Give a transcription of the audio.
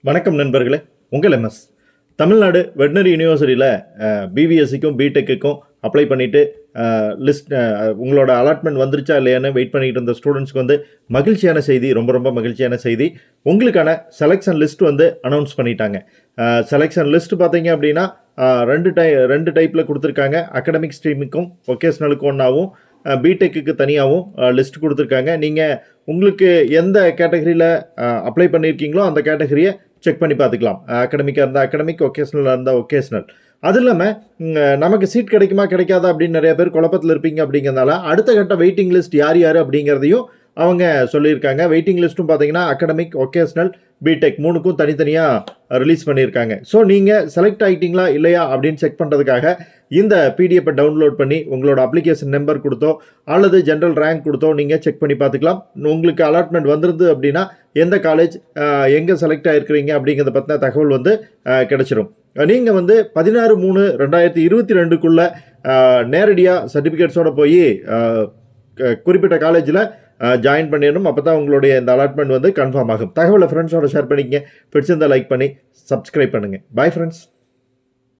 வணக்கம் நண்பர்களே, உங்கள் எம்எஸ் தமிழ்நாடு வெட்டினரி யூனிவர்சிட்டியில் B.V.Sc B.Techக்கும் அப்ளை பண்ணிவிட்டு லிஸ்ட் உங்களோட அலாட்மெண்ட் வந்துருச்சா இல்லையான்னு வெயிட் பண்ணிகிட்டு இருந்த ஸ்டூடெண்ட்ஸ்க்கு வந்து மகிழ்ச்சியான செய்தி, ரொம்ப மகிழ்ச்சியான செய்தி. உங்களுக்கான செலெக்ஷன் லிஸ்ட் வந்து அனௌன்ஸ் பண்ணிட்டாங்க. செலெக்ஷன் லிஸ்ட் பார்த்தீங்க அப்படின்னா ரெண்டு டைப்பில் கொடுத்துருக்காங்க. அகடமிக் ஸ்ட்ரீமுக்கும் ஒகேஷ்னலுக்கும் ஒன்றாவும் B.Techக்கு தனியாகவும் லிஸ்ட் கொடுத்துருக்காங்க. நீங்கள் உங்களுக்கு எந்த கேட்டகரியில் அப்ளை பண்ணியிருக்கீங்களோ அந்த கேட்டகரியை செக் பண்ணி பார்த்துக்கலாம். அகடமிக்காக இருந்தால் அகடமிக், ஒகேஷ்னலாக இருந்தால் ஒகேஷ்னல். அது இல்லாமல் நமக்கு சீட் கிடைக்குமா கிடைக்காதா அப்படின்னு நிறைய பேர் குழப்பத்தில் இருப்பீங்க. அப்படிங்கிறதுனால அடுத்த கட்ட வெயிட்டிங் லிஸ்ட் யார் அப்படிங்கிறதையும் அவங்க சொல்லியிருக்காங்க. வெயிட்டிங் லிஸ்ட்டும் பார்த்தீங்கன்னா அகடமிக், ஒகேஷ்னல், B.Tech மூணுக்கும் தனித்தனியாக ரிலீஸ் பண்ணியிருக்காங்க. ஸோ நீங்கள் செலக்ட் ஆகிட்டீங்களா இல்லையா அப்படின்னு செக் பண்ணுறதுக்காக இந்த பிடிஎஃப்பை டவுன்லோட் பண்ணி உங்களோட அப்ளிகேஷன் நம்பர் கொடுத்தோ அல்லது ஜென்ரல் ரேங்க் கொடுத்தோ நீங்கள் செக் பண்ணி பார்த்துக்கலாம். உங்களுக்கு அலாட்மெண்ட் வந்துருது அப்படின்னா எந்த காலேஜ் எங்கே செலக்ட் ஆகிருக்கிறீங்க அப்படிங்கிறத பற்றின தகவல் வந்து கிடச்சிரும். நீங்கள் வந்து 16/3/2022க்குள்ளே நேரடியாக சர்டிஃபிகேட்ஸோடு போய் குறிப்பிட்ட காலேஜில் ஜாயின் பண்ணிடணும். அப்போ தான் உங்களுடைய இந்த அலாட்மெண்ட் வந்து கன்ஃபார்ம் ஆகும். தகவலை ஃப்ரெண்ட்ஸோட ஷேர் பண்ணிக்கங்க. பிடிச்சிருந்தால் லைக் பண்ணி சப்ஸ்கிரைப் பண்ணுங்கள். Bye friends.